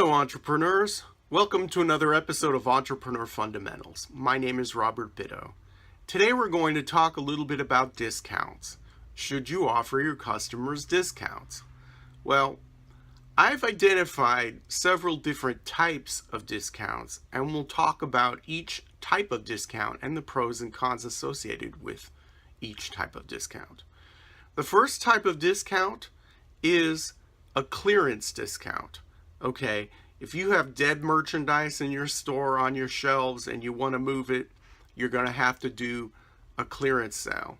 Hello, entrepreneurs. Welcome to another episode of Entrepreneur Fundamentals. My name is Robert Bitto. Today we're going to talk a little bit about discounts. Should you offer your customers discounts? Well, I've identified several different types of discounts, and we'll talk about each type of discount and the pros and cons associated with each type of discount. The first type of discount is a clearance discount. Okay, if you have dead merchandise in your store on your shelves and you want to move it, you're going to have to do a clearance sale.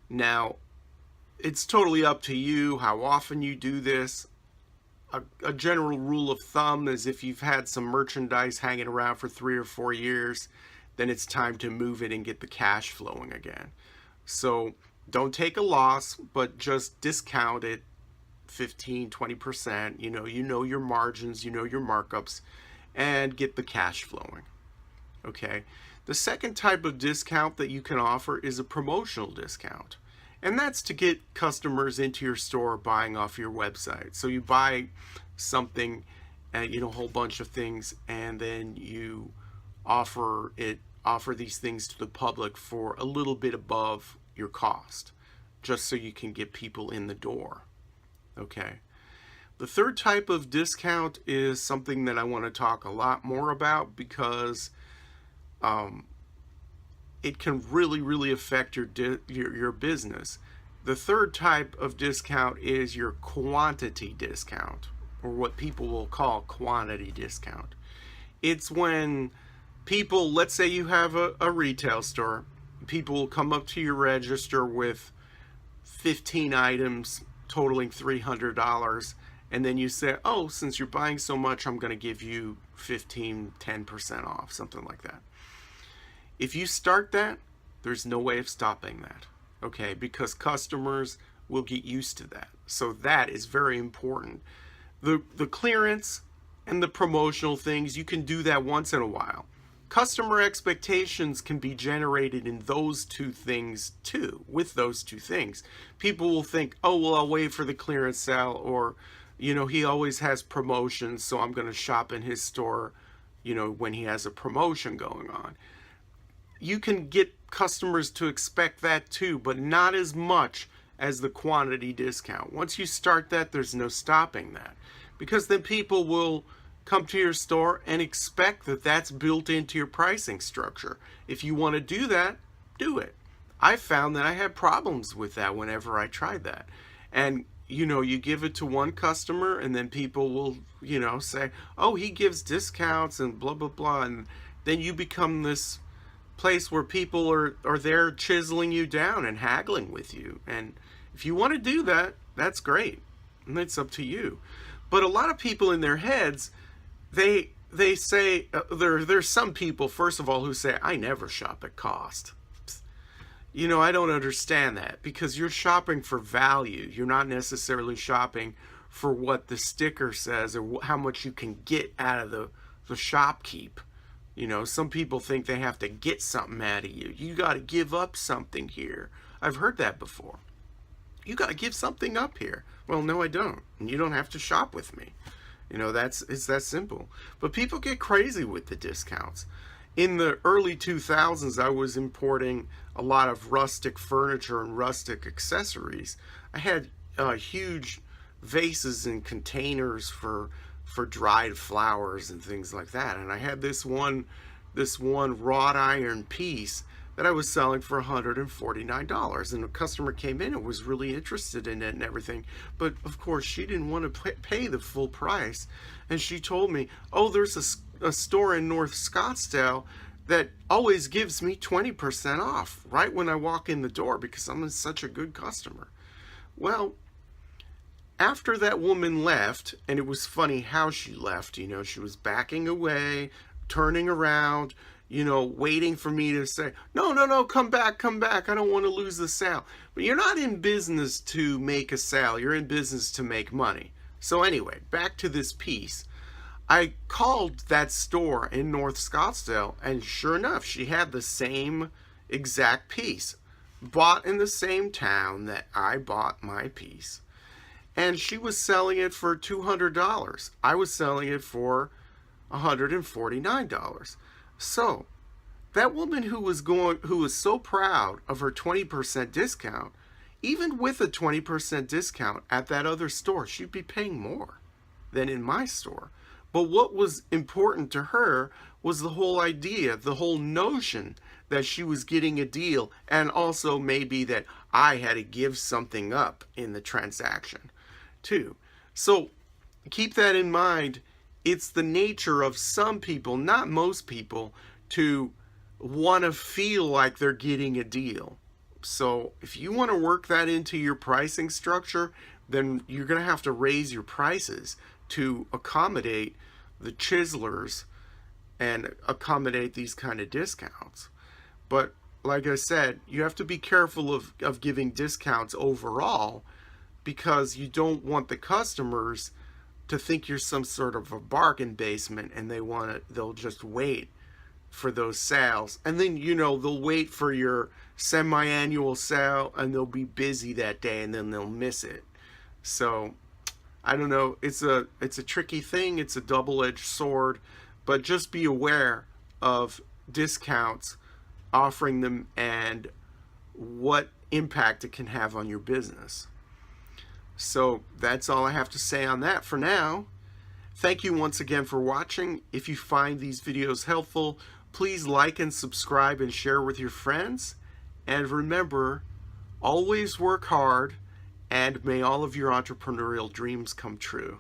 Now, it's totally up to you how often you do this. A general rule of thumb is if you've had some merchandise hanging around for 3 or 4 years, then it's time to move it and get the cash flowing again. So don't take a loss, but just discount it 15-20%. You know your margins, you know your markups, and get the cash flowing. Okay, the second type of discount that you can offer is a promotional discount, and that's to get customers into your store buying off your website. So you buy something, a whole bunch of things, and then you offer these things to the public for a little bit above your cost, just so you can get people in the door. Okay. The third type of discount is something that I want to talk a lot more about because it can really affect your business. The third type of discount is your quantity discount, or what people will call quantity discount. It's when people, let's say you have a retail store, people will come up to your register with 15 items totaling $300, and then you say, oh, since you're buying so much, I'm going to give you 10% off, something like that. If you start that, there's no way of stopping that, okay, because customers will get used to that. So that is very important. The clearance and the promotional things, you can do that once in a while. Customer expectations can be generated in those two things too. With those two things, people will think, oh, well, I'll wait for the clearance sale, or he always has promotions, so I'm going to shop in his store when he has a promotion going on. You can get customers to expect that too, but not as much as the quantity discount. Once you start that, there's no stopping that, because then people will come to your store and expect that that's built into your pricing structure. If you want to do that, do it. I found that I had problems with that whenever I tried that. And you give it to one customer, and then people will say, oh, he gives discounts and blah blah blah, and then you become this place where people are there chiseling you down and haggling with you. And if you want to do that, that's great, and it's up to you. But a lot of people in their heads, they say, there's some people, first of all, who say, I never shop at cost. I don't understand that, because you're shopping for value. You're not necessarily shopping for what the sticker says or how much you can get out of the shopkeep. Some people think they have to get something out of you. You got to give up something here. I've heard that before. You got to give something up here. Well, no, I don't. And you don't have to shop with me. It's that simple. But people get crazy with the discounts. In the early 2000s, I was importing a lot of rustic furniture and rustic accessories. I had huge vases and containers for dried flowers and things like that. And I had this one wrought iron piece that I was selling for $149, and a customer came in and was really interested in it and everything, but of course she didn't want to pay the full price, and she told me, oh, there's a store in North Scottsdale that always gives me 20% off right when I walk in the door because I'm such a good customer. Well, after that woman left, and it was funny how she left, she was backing away, turning around, waiting for me to say, no, come back, I don't want to lose the sale. But you're not in business to make a sale, you're in business to make money. So anyway, back to this piece. I called that store in North Scottsdale, and sure enough, she had the same exact piece, bought in the same town that I bought my piece. and she was selling it for $200. I was selling it for $149. So that woman who was so proud of her 20% discount, even with a 20% discount at that other store, she'd be paying more than in my store. But what was important to her was the whole idea, the whole notion that she was getting a deal, and also maybe that I had to give something up in the transaction too. So keep that in mind. It's the nature of some people, not most people, to want to feel like they're getting a deal. So if you want to work that into your pricing structure, then you're going to have to raise your prices to accommodate the chiselers and accommodate these kind of discounts. But like I said, you have to be careful of giving discounts overall, because you don't want the customers to think you're some sort of a bargain basement and they'll just wait for those sales. And then, they'll wait for your semi-annual sale and they'll be busy that day and then they'll miss it. So I don't know, it's a tricky thing, it's a double-edged sword, but just be aware of discounts, offering them, and what impact it can have on your business. So that's all I have to say on that for now. Thank you once again for watching. If you find these videos helpful, please like and subscribe and share with your friends. And remember, always work hard, and may all of your entrepreneurial dreams come true.